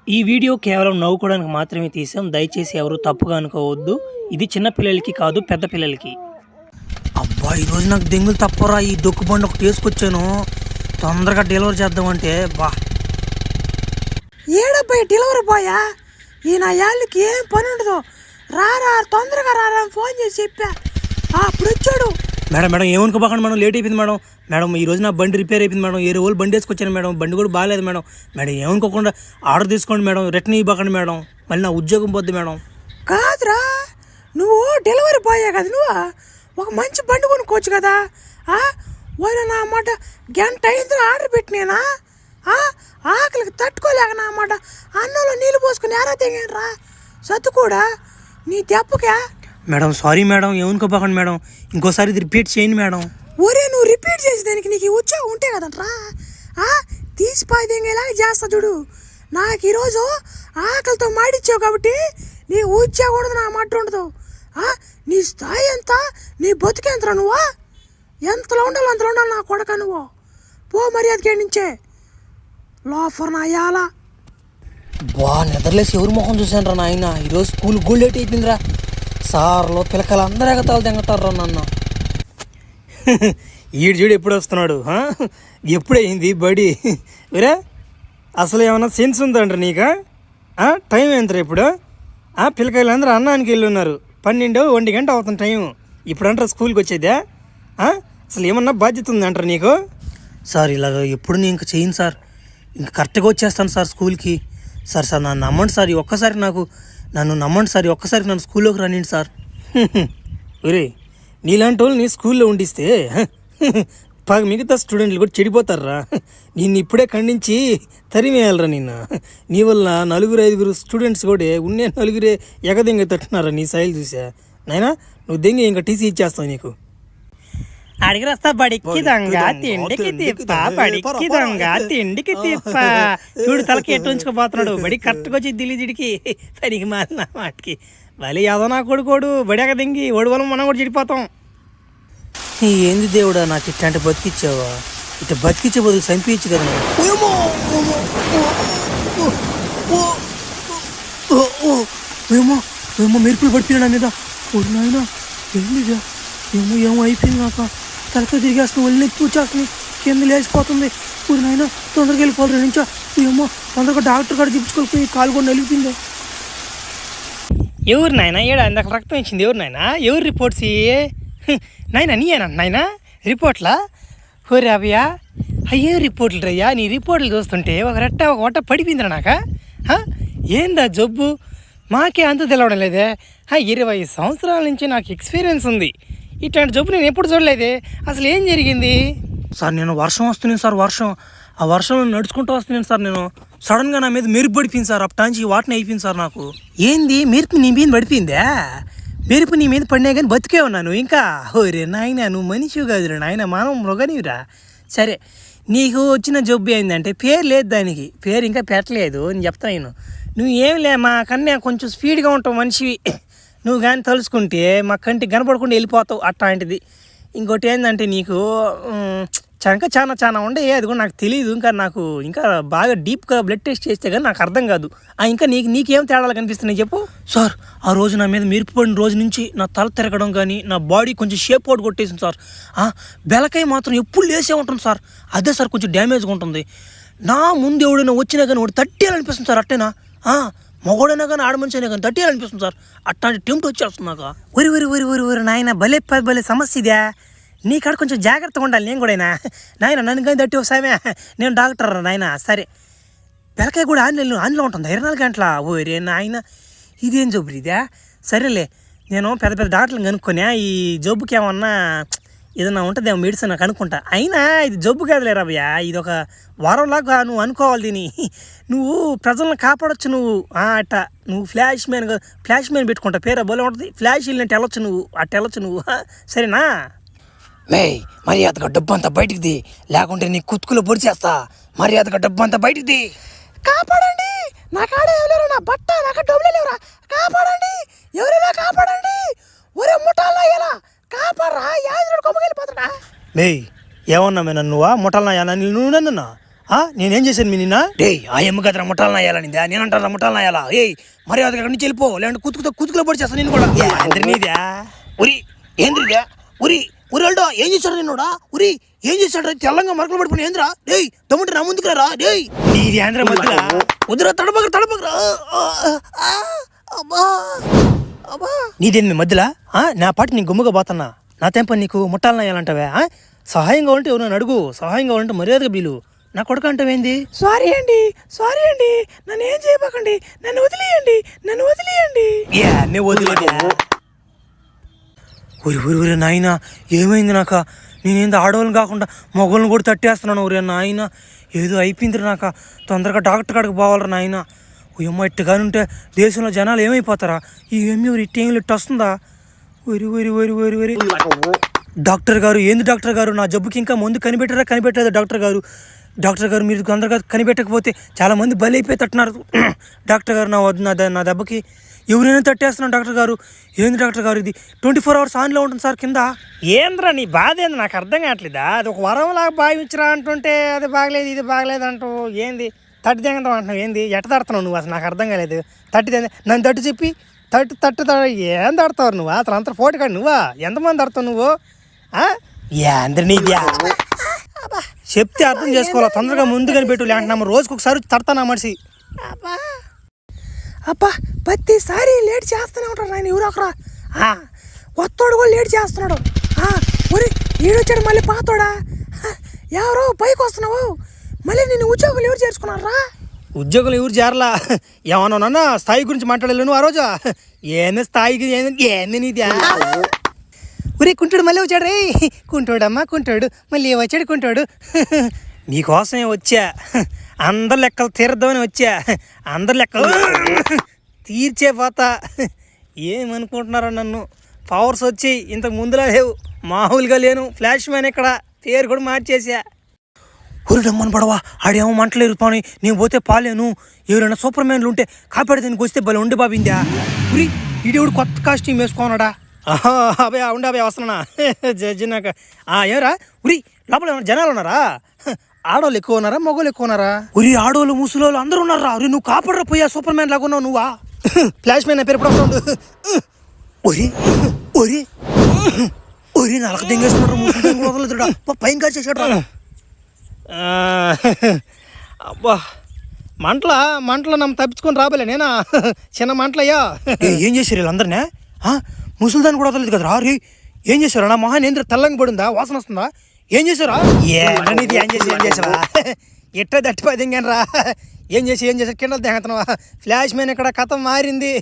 ఈ వీడియో కేవలం నవ్వుకోవడానికి మాత్రమే తీసాం. దయచేసి ఎవరు తప్పుగా అనుకోవద్దు. ఇది చిన్న పిల్లలకి కాదు, పెద్ద పిల్లలకి. అబ్బా ఈరోజు నాకు దెంగులు తప్పరా. ఈ డొక్కు బండి ఒకటి వేసుకొచ్చాను, తొందరగా డెలివరీ చేద్దామంటే. బా ఏడబ్బాయి డెలివరీ బాయా, ఈ నా యాళ్ళకి ఏం పని ఉండదు. రారా తొందరగా రారా ఫోన్ చేసి చెప్పా. అప్పుడు వచ్చాడు. మేడం మేడం ఏమనుకోబాకండి మేడం, లేట్ అయిపోయింది మేడం. మేడం ఈరోజు నా బండి రిపేర్ అయిపోయింది మేడం. 7 రోజులు బండి వేసుకొచ్చాను మేడం, బండి కూడా బాగాలేదు మేడం. మేడం ఏమనుకోకుండా ఆర్డర్ తీసుకోండి మేడం, రిటర్న్ ఇవ్వకండి మేడం, మళ్ళీ నా ఉద్యోగం పోద్ది మేడం. కాదురా, నువ్వు డెలివరీ బాయే కదా, నువ్వు ఒక మంచి బండి కొనుక్కోవచ్చు కదా. ఓరే నా మాట గంట అయింది ఆర్డర్ పెట్టినేనా, ఆకలికి తట్టుకోలేక నా మాట అన్నంలో నీళ్ళు పోసుకుని ఎరా తెగరా సత్తు కూడా నీ దెబ్బకే. మేడం సారీ మేడం, ఏమనుకోబాకండి మేడం, ఇంకోసారి ఇది రిపీట్ చేయండి మేడం. ఒరే నువ్వు రిపీట్ చేసేదానికి నీకు ఉత్సాహం ఉంటే కదంట్రా, తీసిపోయి దెంగేలాగా చేస్తా చూడు. నాకు ఈరోజు ఆకలితో మాడిచ్చావు కాబట్టి నీ ఉత్సాహం ఉండదు, నా మాట ఉండదు. నీ స్థాయి ఎంత, నీ బతుకెంతరా, నువ్వు ఎంతలో ఉండాలి అంతలో ఉండాలి నా కొడక. నువ్వు పో మర్యాదకి నుంచే లోఫర్ నా యాల. బా నిద్రలేసి ఎవరు మొహం చూసాను రా నాయన. ఈరోజు స్కూల్ గోల్ లేట్ అయిపోయిందిరా. సార్లో పిల్లకలు అందరూ ఎగతాలు తెంగతారు రా నన్ను. ఈడు చూడు ఎప్పుడు వస్తున్నాడు, ఎప్పుడైంది బడి వేరే. అసలు ఏమన్నా సెన్స్ ఉందంటారు నీకు? టైం ఎంతరా ఇప్పుడు? పిల్లకాయలు అందరూ అన్నానికి వెళ్ళి ఉన్నారు. 12-1 గంట అవుతుంది టైం. ఇప్పుడు అంటారా స్కూల్కి వచ్చేదే? అసలు ఏమన్నా బాధ్యత ఉందంటారు నీకు? సార్ ఇలాగ ఎప్పుడు నేను ఇంక చేయను సార్, ఇంక కరెక్ట్గా వచ్చేస్తాను సార్ స్కూల్కి. సార్ నన్ను నమ్మండి సార్, ఒక్కసారి నన్ను నమ్మండి సార్, ఒక్కసారి నన్ను స్కూల్లోకి రానిండి సార్. ఒరే నీలాంటి వాళ్ళు నీ స్కూల్లో ఉండిస్తే మిగతా స్టూడెంట్లు కూడా చెడిపోతారా. నిన్ను ఇప్పుడే ఖండించి తరిమేయాలరా నిన్ను. నీ వల్ల 4-5 స్టూడెంట్స్ కూడా ఉన్నే 4 ఎగదెంగ తట్టున్నారా నీ శైలి చూసా. నాయనా నువ్వు దెంగ ఇంకా టీసీ ఇచ్చేస్తావు నీకు. అడిగి వస్తా బడికి దొంగ తిండికి తిప్ప, బడికి దొంగ తిండికి తిప్ప. చూడు తలకి ఎట్టు ఉంచుకోపోతున్నాడు. బడి కరెక్ట్గా వచ్చి దిల్లిజిడికి పనికి మారిన వాటికి మళ్ళీ ఏదో నా కొడుకోడు బడియాక దింగి ఓడి వల్ల మనం కూడా చెడిపోతాం. ఏంది దేవుడా నాకు ఇట్లాంటి బతికిచ్చావా? ఇట్లా బతికిచ్చే బదులు చంపించు కదా. ఏమో మెరుపులు పడిపోయినా మీద. ఓడి నాయన ఏందిగా, ఏమో అయిపోయింది. నాకు తలకాయ తిరిగేస్తుంది, ఒళ్ళు నెత్తి వచ్చేస్తుంది, కింద లేచిపోతుంది. ఊరి నాయన తొందరగా వెళ్ళిపోవాలి నుంచో. ఏమో తొందరగా డాక్టర్ కాడ చూపించుకోకపోయి కాలు కూడా నలిగిపోయింది. ఎవరు నాయన ఏడ అందాక రక్తం ఇచ్చింది? ఎవరు నాయన? ఎవరు రిపోర్ట్స్ నాయన? నీయేనా నాయన రిపోర్ట్లా? ఓరే అభయ్యా, అయ్యే రిపోర్ట్లు రయ్యా. నీ రిపోర్ట్లు చూస్తుంటే ఒక వంట పడిపోయిందిరా నాక. ఏందా జబ్బు? మాకే అంత తెలవడం లేదే. 20 సంవత్సరాల నుంచి నాకు ఎక్స్పీరియన్స్ ఉంది, ఇట్లాంటి జబ్బు నేను ఎప్పుడు చూడలేదే. అసలు ఏం జరిగింది సార్? నేను వర్షం వస్తున్నాను సార్, ఆ వర్షంలో నడుచుకుంటూ వస్తున్నాను సార్. నేను సడన్గా నా మీద మెరుపు పడిపోయింది సార్. అప్పటాంచి వాటిని అయిపోయింది సార్ నాకు. ఏంది మెరుపు నీ మీద పడిపోయిందా? మెరుపు నీ మీద పడినా కానీ బతికే ఉన్నాను ఇంకా. ఓరే నాయన నువ్వు మనిషివి కాదురా నాయన, మానవ మృగనివిరా. సరే నీకు వచ్చిన జబ్బు ఏంటంటే పేరు లేదు, దానికి పేరు ఇంకా పెట్టలేదు. నేను చెప్తాను, నువ్వు ఏం లే మా కన్నా కొంచెం స్పీడ్గా ఉంటావు మనిషివి. నువ్వు కానీ తలుచుకుంటే మా కంటికి కనపడకుండా వెళ్ళిపోతావు అట్లాంటిది. ఇంకోటి ఏంటంటే నీకు చంక చాలా ఉండే, అది కూడా నాకు తెలియదు. ఇంకా బాగా డీప్గా బ్లడ్ టెస్ట్ చేస్తే కానీ నాకు అర్థం కాదు. ఇంకా నీకేం తేడాలు కనిపిస్తున్నాయి చెప్పు. సార్ ఆ రోజు నా మీద మెరుపు పడిన రోజు నుంచి నా తల తిరగడం కానీ, నా బాడీ కొంచెం షేప్ అవుట్ కొట్టేసింది సార్. బెలకాయ మాత్రం ఎప్పుడు లేసే ఉంటుంది సార్. అదే సార్ కొంచెం డ్యామేజ్గా ఉంటుంది. నా ముందు ఎవడైనా వచ్చినా కానీ వాడు తట్టేయాలనిపిస్తుంది సార్. అట్టేనా మగోడైనా కానీ ఆడమనిషి అయినా కానీ తట్టేయాలనిపిస్తుంది సార్. అట్లాంటి టెంప్ట్ వచ్చేస్తుంది నాకు. ఒరి నాయన భలే సమస్య ఇదే. నీ కాడ కొంచెం జాగ్రత్తగా ఉండాలి. నేను కూడా నాయన నన్ను కానీ తట్టి ఒకసారి నేను డాక్టర్ నాయన. సరే బెలకాయ కూడా ఆన్లో ఉంటుంది 24 గంటల. ఓరే నాయన ఇదేం జబ్బు ఇదే? సరేలే నేను పెద్ద డాక్టర్లు కనుక్కొని ఈ జబ్బుకి ఏదన్నా ఉంటుందేమో మెడిసిన్ నాకు అనుకుంటా. అయినా ఇది జబ్బు కాదులే రాబయ్యా, ఇది ఒక వారంలాగా నువ్వు అనుకోవాలి దీన్ని. నువ్వు ప్రజలను కాపాడొచ్చు నువ్వు. అట్ట నువ్వు ఫ్లాష్ మ్యాన్ పెట్టుకుంటా, పేరు బోలే ఉంటుంది. ఫ్లాష్ వెళ్ళినట్టు వెళ్ళొచ్చు నువ్వు, వెళ్ళొచ్చు నువ్వు. సరేనా? మర్యాదగా డబ్బు అంతా బయటికి ది, లేకుంటే నీ కుతుకులో పొడిచేస్తా. మర్యాదగా డబ్బు అంతా బయటికి ది. కాపాడండి, నా కాడ ఎవరు, నా బట్ట నాకు డబ్బులు లేవురా, కాపాడండి, ఎవరైనా కాపాడండి. ఒరే ముఠాల్లో ఎలా కాపాడరా, యాజుడు కొమ్మకెళ్ళిపోతాడా? ఏమన్నా నువ్వా ముఠాలనా? నువ్వు నన్ను నేనేం చేశాను మీ నిన్న ఆ ఎమ్మ కదరా ముఠాలను అయ్యాలనిందా నేనంటారా ముఠాలను అయ్యాలా మరి అది అక్కడి నుంచి వెళ్ళిపో లేదంటే కుతుకులో పడి చేస్తాను నేను కూడా నీదా ఉరి ఏంద్రిదా ఉరి ఉరిల్డా ఏం చేశాడు నిన్నోడా ఉరి ఏం చేశాడు తెల్లంగా మరకలు పడిపోయి ఏంద్రా డేయ్ తమ్ముంటే నా ముందుకు రా డేయ్ నీది ఆంధ్ర మధ్యలో వద్దురా తడపకరా నీదేం మీ మధ్యలో నా పాటి నీ గుమ్మగా పోతున్నా నా తెంప నీకు ముట్టాలను అయ్యాలంటావా సహాయంగా ఉంటే ఎవరు అడుగు సహాయంగా ఉంటే మర్యాదగా బీలు నా కొడుకు అంటావేంది సారీ అండి నన్ను ఏం చేయబాకండి నన్ను వదిలేయండి నేను వదిలేదా ఊరి నాయన ఏమైంది నాక నేనేంది ఆడవాళ్ళని కాకుండా మగవాళ్ళని కూడా తట్టేస్తున్నాను ఊరి నాయన ఏదో అయిపోయింది నాక తొందరగా డాక్టర్ కాడికి పోవాలరా నాయన అమ్మ ఇట్టుగాని ఉంటే దేశంలో జనాలు ఏమైపోతారా ఈ ఎమ్మి ఊరి ఇట్టేం ఇట్టు వస్తుందా ఊరి డాక్టర్ గారు ఏంది డాక్టర్ గారు నా జబ్బుకి ఇంకా ముందు కనిపెట్టలేదు డాక్టర్ గారు మీరు తొందరగా కనిపెట్టకపోతే చాలా మంది బలి అయిపోయి తట్టున్నారు డాక్టర్ గారు నా దెబ్బకి ఎవరైనా తట్టేస్తున్నాను డాక్టర్ గారు ఏంది డాక్టర్ గారు ఇది 24 hours ఆన్లో ఉంటుంది సార్ కింద ఏంద్రా నీ బాధ ఏంది నాకు అర్థం కావట్లేదా అది ఒక వరంలాగా భావించరా అంటుంటే అది బాగలేదు ఇది బాగలేదు అంటూ ఏంది తట్టి తెగంటావు అంటున్నావు ఏంది ఎట్ట తడుతున్నావు నువ్వు అసలు నాకు అర్థం కాలేదు నన్ను తట్టు చెప్పి తట్టు ఏం తడతావు నువ్వు అసలు అంత ఫోటో కాదు నువ్వా ఎంతమంది తడతావు నువ్వు ఏంద్ర నీది చెప్తే అర్థం చేసుకోవాలా తొందరగా ముందు కనిపెట్టు లేకుంటే రోజుకి ఒకసారి తడతానా మనిషి అబ్బా ప్రతిసారి లేట్ చేస్తూనే ఉంటాడు ఆయన ఎవరు ఒకరా కొత్తోడు కూడా లేట్ చేస్తున్నాడు మరి ఈడొచ్చాడు మళ్ళీ పాతోడా ఎవరో పైకి వస్తున్నావు మళ్ళీ నేను ఉద్యోగులు ఎవరు చేర్చుకున్నారా ఉద్యోగులు ఎవరు చేరలా ఏమన్నా స్థాయి గురించి మాట్లాడలేను నువ్వు ఆ రోజు ఏంది స్థాయికి ఏంది నీది ఒరే కుంటాడు మళ్ళీ వచ్చాడు రే కుంటాడు మళ్ళీ వచ్చాడు కుంటాడు నీకోసమే వచ్చా అందరి లెక్కలు తీర్దామని వచ్చా అందరి లెక్కలు తీర్చే పోతా ఏమనుకుంటున్నారో నన్ను పవర్స్ వచ్చి ఇంతకు ముందులా లేవు మామూలుగా లేను ఫ్లాష్ మ్యాన్ ఇక్కడ పేరు కూడా మార్చేసా ఊరిడమ్మని పడవా ఆడేమో మంటలేరు పాని నేను పోతే పాలేను ఎవరైనా సూపర్ మ్యాన్లు ఉంటే కాపాడి దీనికి వస్తే భలే ఉండి బాబిందా ఉరి ఈడేవుడు కొత్త కాస్ట్యూమ్ వేసుకోనాడా ఉండే వస్తున్నా జడ్జినాక ఏమరా ఉరి లోపల ఏమన్నా జనాలు ఉన్నారా ఆడవాళ్ళు ఎక్కువ ఉన్నారా మగవాళ్ళు ఎక్కువ ఉన్నారా ఉరి ఆడవాళ్ళు ముసలోళ్ళు అందరూ ఉన్నారా ఉరి నువ్వు కాపాడరా పోయా సూపర్ మ్యాన్ లాగా ఉన్నావు నువ్వా ఫ్లాష్ మ్యాన్ పేరు ఎప్పుడు వస్తుంది ఒరి నలక దింగేస్తున్నాడు ముసలి పైన కాల్చేసాడు అబ్బా మంటలో నమ్మ తప్పించుకొని రాబోలే నేనా చిన్న మంటలయ్యా ఏం చేశారు వీళ్ళందరినీ ముసలిదాన్ని కూడా వదలలేదు కదా రీ ఏం చేశారు నా మొహాన్ని ఏంద్ర తెల్లంగా పడిందా వాసన వస్తుందా ఏం చేశారా ఏం చేసావా ఎట్ట దట్టిపోయి దింగాను రా ఏం చేసి కింద దిగుతున్నావా ఫ్లాష్ మ్యాన్ ఇక్కడ కథ మారింది